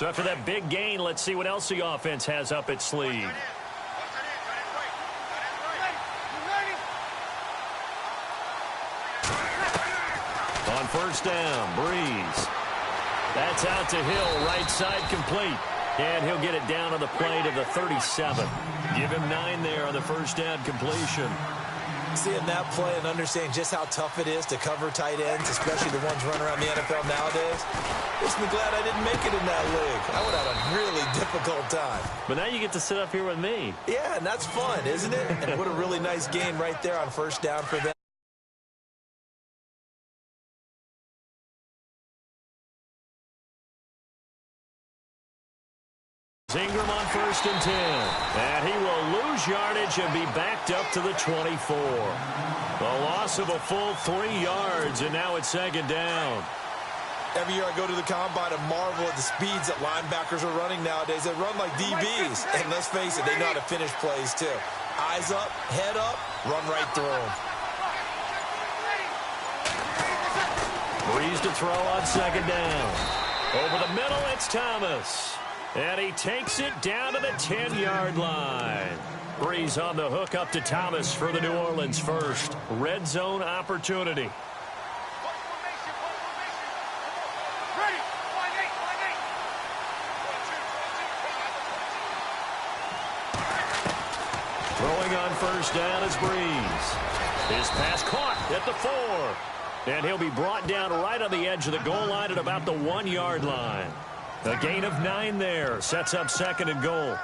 So after that big gain, let's see what else the offense has up its sleeve. On first down, Breeze. That's out to Hill, right side complete. And he'll get it down to the plate of the 37. Give him 9 there on the first down completion. Seeing that play and understanding just how tough it is to cover tight ends, especially the ones running around the NFL nowadays, makes me glad I didn't make it in that league. I would have a really difficult time. But now you get to sit up here with me. Yeah, and that's fun, isn't it? And what a really nice game right there on first down for them. Ingram on first and 10. And he will lose yardage and be backed up to the 24. A loss of a full 3 yards, and now it's second down. Every year I go to the combine and marvel at the speeds that linebackers are running nowadays. They run like DBs. And let's face it, they know how to finish plays too. Eyes up, head up, run right through them. Breeze to throw on second down. Over the middle, it's Thomas. And he takes it down to the 10-yard line. Breeze on the hook up to Thomas for the New Orleans first. Red zone opportunity. Throwing on first down is Breeze. His pass caught at the 4. And he'll be brought down right on the edge of the goal line at about the 1-yard line. A gain of 9 there. Sets up second and goal.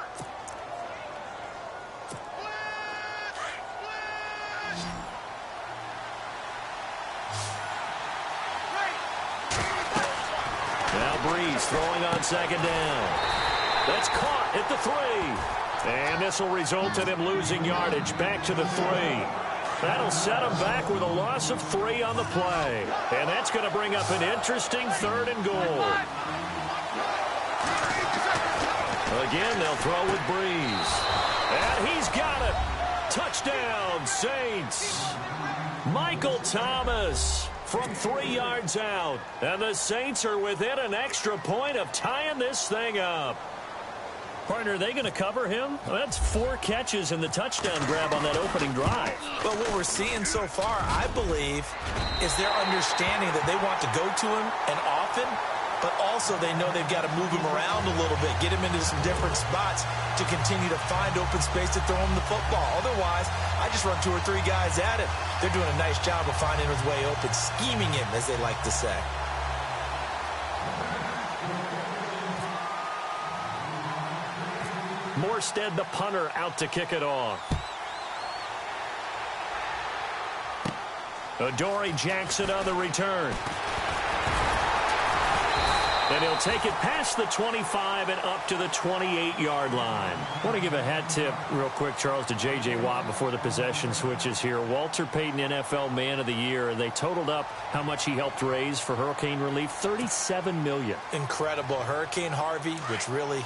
Now Breeze throwing on second down. That's caught at the 3. And this will result in him losing yardage back to the 3. That'll set him back with a loss of 3 on the play. And that's going to bring up an interesting third and goal. Again, they'll throw with Breeze. And he's got it. Touchdown, Saints. Michael Thomas from 3 yards out. And the Saints are within an extra point of tying this thing up. Partner, are they going to cover him? Well, that's 4 catches and the touchdown grab on that opening drive. But what we're seeing so far, I believe, is their understanding that they want to go to him and often, but also they know they've got to move him around a little bit, get him into some different spots to continue to find open space to throw him the football. Otherwise, I just run 2 or 3 guys at him. They're doing a nice job of finding his way open, scheming him, as they like to say. Morstead, the punter, out to kick it off. Adoree Jackson on the return. And he'll take it past the 25 and up to the 28-yard line. I want to give a hat tip real quick, Charles, to J.J. Watt before the possession switches here. Walter Payton, NFL Man of the Year. They totaled up how much he helped raise for hurricane relief, $37 million. Incredible. Hurricane Harvey, which really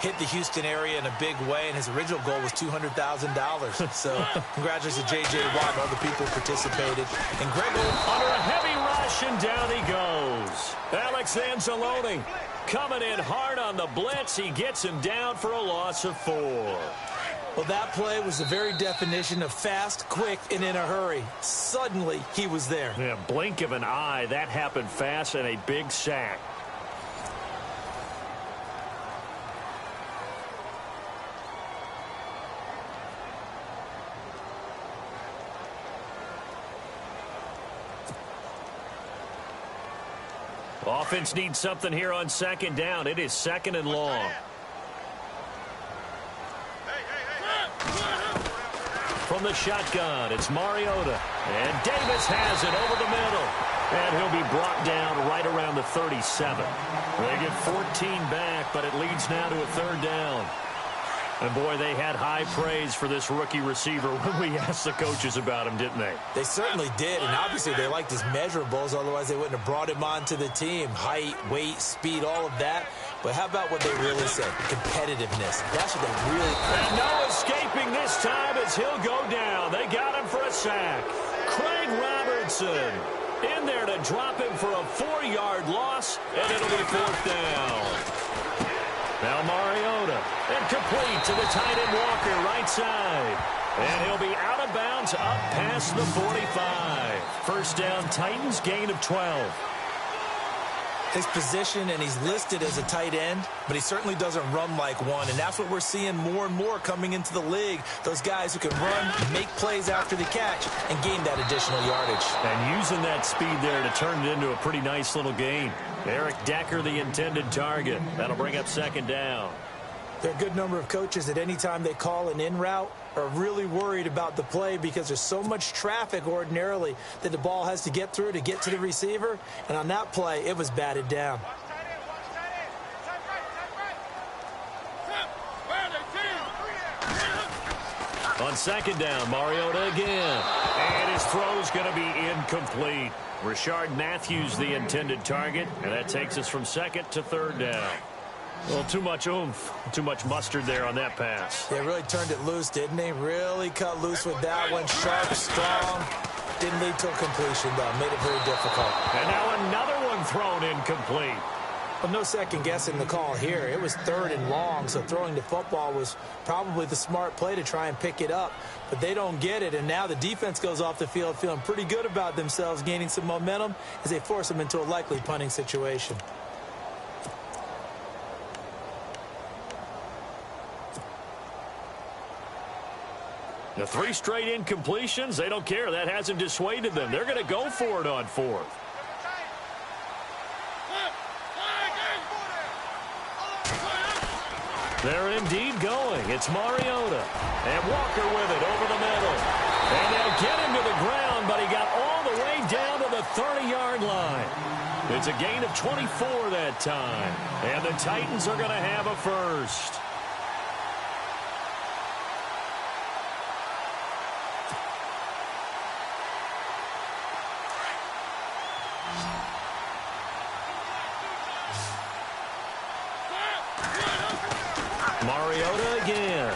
hit the Houston area in a big way, and his original goal was $200,000. So congratulations to J.J. Watt and all the people who participated. And Greg under a heavy rush, and down he goes. Alex Anzalone coming in hard on the blitz. He gets him down for a loss of 4. Well, that play was the very definition of fast, quick, and in a hurry. Suddenly, he was there. Yeah, blink of an eye. That happened fast, and a big sack. Offense needs something here on second down. It is second and long. From the shotgun, it's Mariota. And Davis has it over the middle. And he'll be brought down right around the 37. They get 14 back, but it leads now to a third down. And, boy, they had high praise for this rookie receiver when we asked the coaches about him, didn't they? They certainly did, and obviously they liked his measurables. Otherwise, they wouldn't have brought him onto the team. Height, weight, speed, all of that. But how about what they really said? Competitiveness. That's what they really... And no escaping this time as he'll go down. They got him for a sack. Craig Robertson in there to drop him for a 4-yard loss, and it'll be fourth down. Now Mariota, and complete to the tight end Walker, right side. And he'll be out of bounds up past the 45. First down, Titans, gain of 12. His position, and he's listed as a tight end, but he certainly doesn't run like one, and that's what we're seeing more and more coming into the league. Those guys who can run, make plays after the catch, and gain that additional yardage. And using that speed there to turn it into a pretty nice little gain. Eric Decker, the intended target. That'll bring up second down. There are a good number of coaches at any time they call an in route are really worried about the play because there's so much traffic ordinarily that the ball has to get through to get to the receiver. And on that play, it was batted down. On second down, Mariota again. And his throw's going to be incomplete. Rashard Matthews, the intended target. And that takes us from second to third down. Well, too much oomph, too much mustard there on that pass. They really turned it loose, didn't they? Really cut loose with that one. Sharp, strong. Didn't lead to a completion, though. Made it very difficult. And now another one thrown incomplete. Well, no second guessing the call here. It was third and long, so throwing the football was probably the smart play to try and pick it up. But they don't get it, and now the defense goes off the field feeling pretty good about themselves, gaining some momentum as they force them into a likely punting situation. The 3 straight incompletions, they don't care. That hasn't dissuaded them. They're going to go for it on fourth. They're indeed going. It's Mariota. And Walker with it over the middle. And they'll get him to the ground, but he got all the way down to the 30-yard line. It's a gain of 24 that time. And the Titans are going to have a first. Mariota again.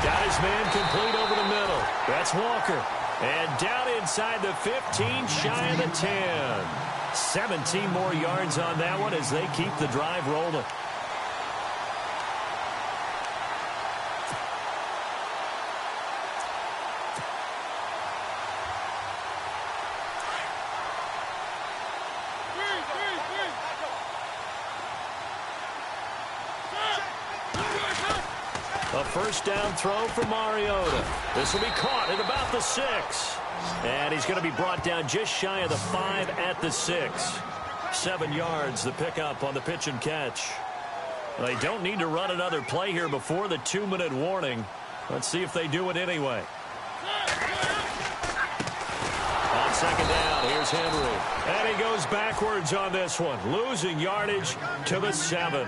Got his man complete over the middle. That's Walker. And down inside the 15, shy of the 10. 17 more yards on that one as they keep the drive rolling. A first down throw for Mariota. This will be caught at about the 6. And he's going to be brought down just shy of the 5 at the 6. 7 yards, the pickup on the pitch and catch. They don't need to run another play here before the 2-minute warning. Let's see if they do it anyway. On second down, here's Henry. And he goes backwards on this one, losing yardage to the 7.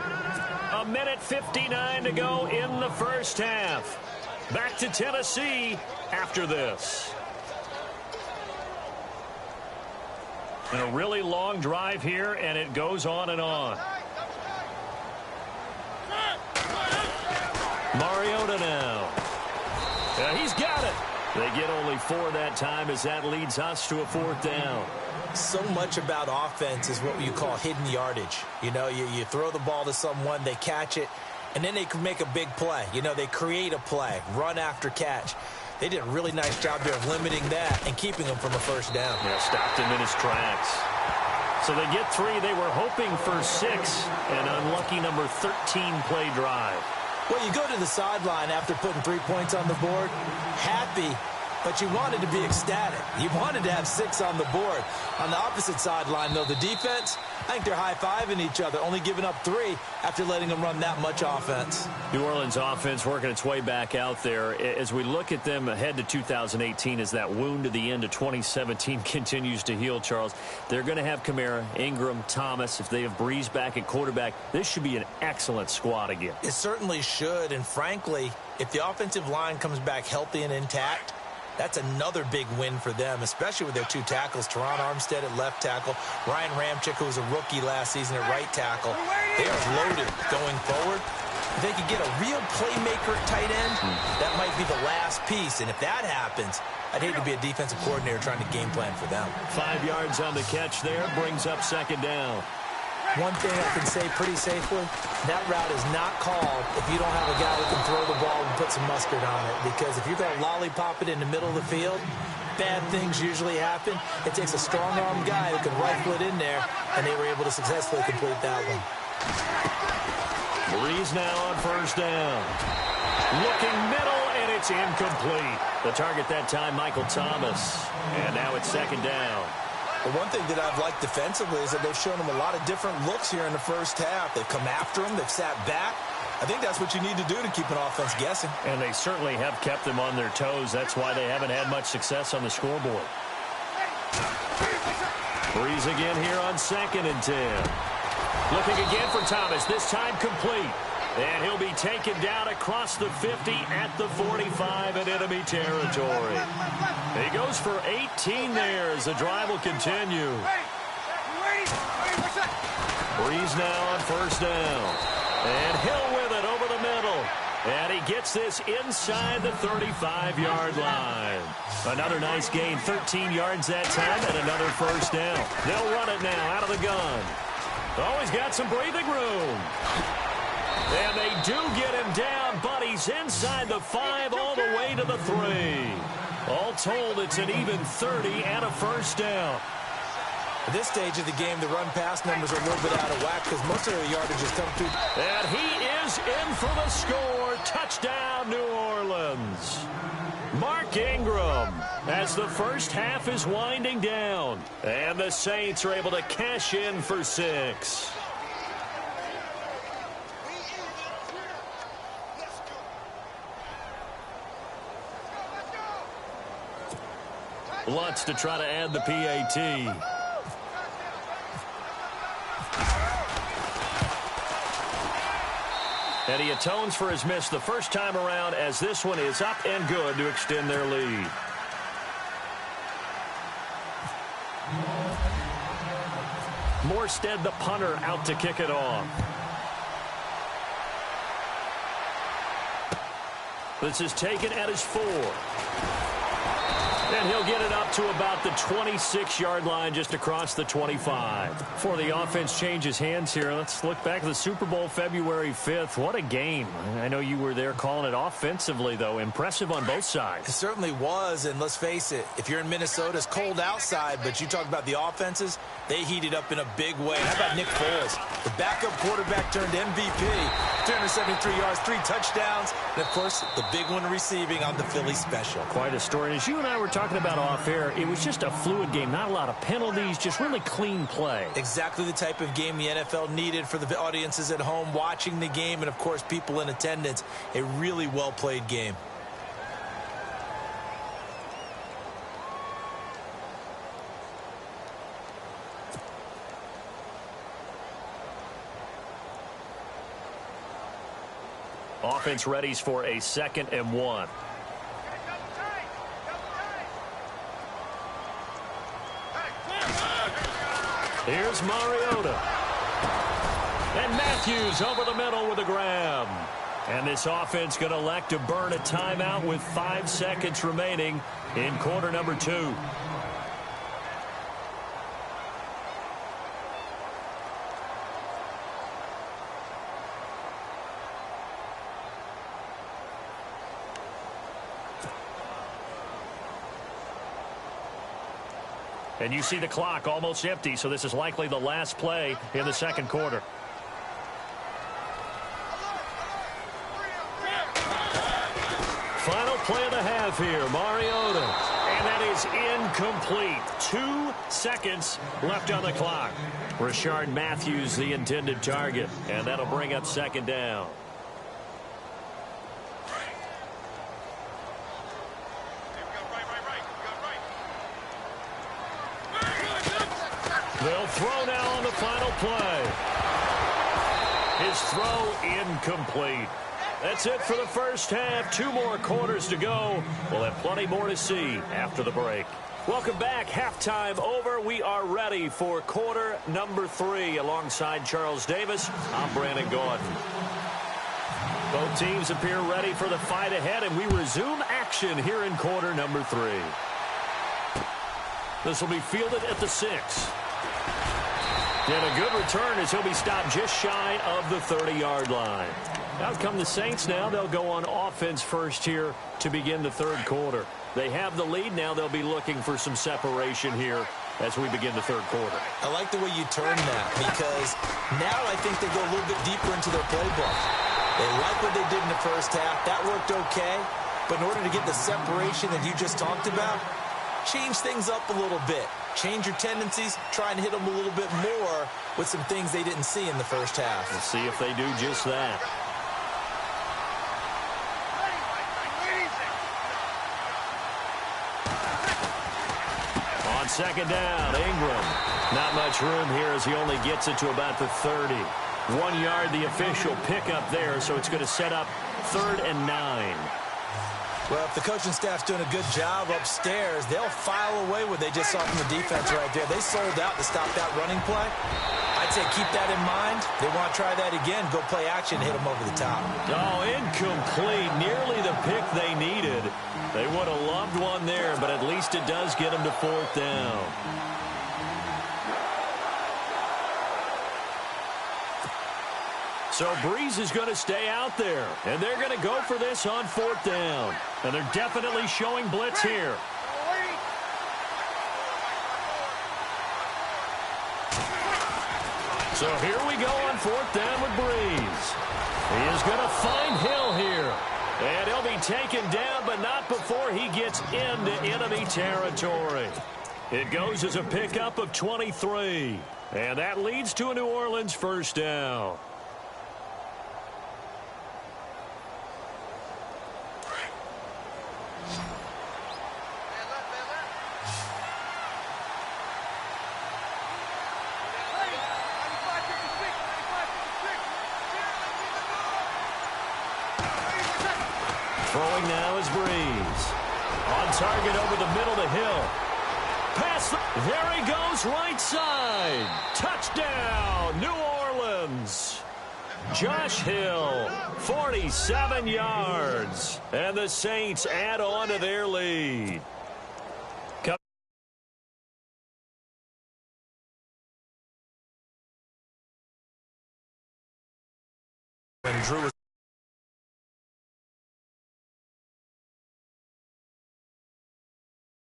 A minute 59 to go in the first half. Back to Tennessee after this. And a really long drive here, and it goes on and on. Mariota now. He's got it. They get only 4 that time as that leads us to a 4th down. So much about offense is what you call hidden yardage. You know, you throw the ball to someone, they catch it, and then they can make a big play. You know, they create a play, run after catch. They did a really nice job there of limiting that and keeping him from a first down. Yeah, stopped him in his tracks. So they get 3. They were hoping for 6. An unlucky number 13 play drive. Well, you go to the sideline after putting 3 points on the board, happy, but you wanted to be ecstatic. You wanted to have 6 on the board. On the opposite sideline, though, the defense, I think they're high-fiving each other, only giving up 3 after letting them run that much offense. New Orleans offense working its way back out there. As we look at them ahead to 2018, as that wound to the end of 2017 continues to heal, Charles, they're going to have Kamara, Ingram, Thomas. If they have Breeze back at quarterback, this should be an excellent squad again. It certainly should, and frankly, if the offensive line comes back healthy and intact, that's another big win for them, especially with their 2 tackles, Teron Armstead at left tackle, Ryan Ramczyk, who was a rookie last season at right tackle. They are loaded going forward. If they could get a real playmaker at tight end, that might be the last piece. And if that happens, I'd hate to be a defensive coordinator trying to game plan for them. 5 yards on the catch there, brings up second down. One thing I can say pretty safely, that route is not called if you don't have a guy who can throw the ball and put some mustard on it. Because if you're going to lollipop it in the middle of the field, bad things usually happen. It takes a strong-armed guy who can rifle it in there, and they were able to successfully complete that one. Breeze now on first down. Looking middle, and it's incomplete. The target that time, Michael Thomas. And now it's second down. The one thing that I've liked defensively is that they've shown him a lot of different looks here in the first half. They've come after him. They've sat back. I think that's what you need to do to keep an offense guessing. And they certainly have kept them on their toes. That's why they haven't had much success on the scoreboard. Breeze again here on 2nd and 10. Looking again for Thomas, this time complete. And he'll be taken down across the 50 at the 45 in enemy territory. He goes for 18 there as the drive will continue. Breeze now on first down. And Hill with it over the middle. And he gets this inside the 35-yard line. Another nice gain, 13 yards that time, and another first down. They'll run it now out of the gun. Always got some breathing room. And they do get him down, but he's inside the 5 all the way to the 3. All told, it's an even 30 and a first down. At this stage of the game, the run-pass numbers are a little bit out of whack because most of the yardage has come through. And he is in for the score. Touchdown, New Orleans. Mark Ingram as the first half is winding down. And the Saints are able to cash in for 6. Lutz to try to add the PAT. And he atones for his miss the first time around as this one is up and good to extend their lead. Morstead, the punter, out to kick it off. This is taken at his 4. And he'll get it up to about the 26-yard line just across the 25. Before the offense changes hands here, let's look back at the Super Bowl February 5th. What a game. I know you were there calling it offensively, though. Impressive on both sides. It certainly was, and let's face it, if you're in Minnesota, it's cold outside, but you talk about the offenses, they heated up in a big way. How about Nick Foles? The backup quarterback turned MVP. 373 yards, 3 touchdowns, and, of course, the big one receiving on the Philly special. Quite a story. And as you and I were talking about off air, it was just a fluid game, not a lot of penalties, just really clean play. Exactly the type of game the NFL needed for the audiences at home watching the game and, of course, people in attendance. A really well-played game. Offense readies for a 2nd and 1. Here's Mariota. And Matthews over the middle with a grab. And this offense going to elect to burn a timeout with 5 seconds remaining in quarter number 2. And you see the clock almost empty, so this is likely the last play in the second quarter. Final play of the half here, Mariota. And that is incomplete. 2 seconds left on the clock. Rashard Matthews, the intended target. And that'll bring up 2nd down. They'll throw now on the final play. His throw incomplete. That's it for the first half. 2 more quarters to go. We'll have plenty more to see after the break. Welcome back. Halftime over. We are ready for quarter number 3. Alongside Charles Davis, I'm Brandon Gordon. Both teams appear ready for the fight ahead, and we resume action here in quarter number 3. This will be fielded at the 6. And a good return as he'll be stopped just shy of the 30-yard line. Out come the Saints now. They'll go on offense first here to begin the third quarter. They have the lead. Now they'll be looking for some separation here as we begin the third quarter. I like the way you turn that because now I think they go a little bit deeper into their playbook. They like what they did in the first half. That worked okay. But in order to get the separation that you just talked about, change things up a little bit. Change your tendencies. Try and hit them a little bit more with some things they didn't see in the first half. We'll see if they do just that. On second down, Ingram. Not much room here as he only gets it to about the 30. 1 yard, the official pickup there, so it's going to set up 3rd and 9. Well, if the coaching staff's doing a good job upstairs, they'll file away what they just saw from the defense right there. They sold out to stop that running play. I'd say keep that in mind. They want to try that again. Go play action, hit them over the top. Oh, incomplete. Nearly the pick they needed. They would have loved one there, but at least it does get them to 4th down. So Breeze is going to stay out there, and they're going to go for this on 4th down. And they're definitely showing blitz here. So here we go on 4th down with Breeze. He is going to find Hill here. And he'll be taken down, but not before he gets into enemy territory. It goes as a pickup of 23. And that leads to a New Orleans 1st down. Throwing now is Breeze. On target over the middle to Hill. Pass. There he goes, right side. Touchdown, New Orleans. Josh Hill, 47 yards. And the Saints add on to their lead. And Drew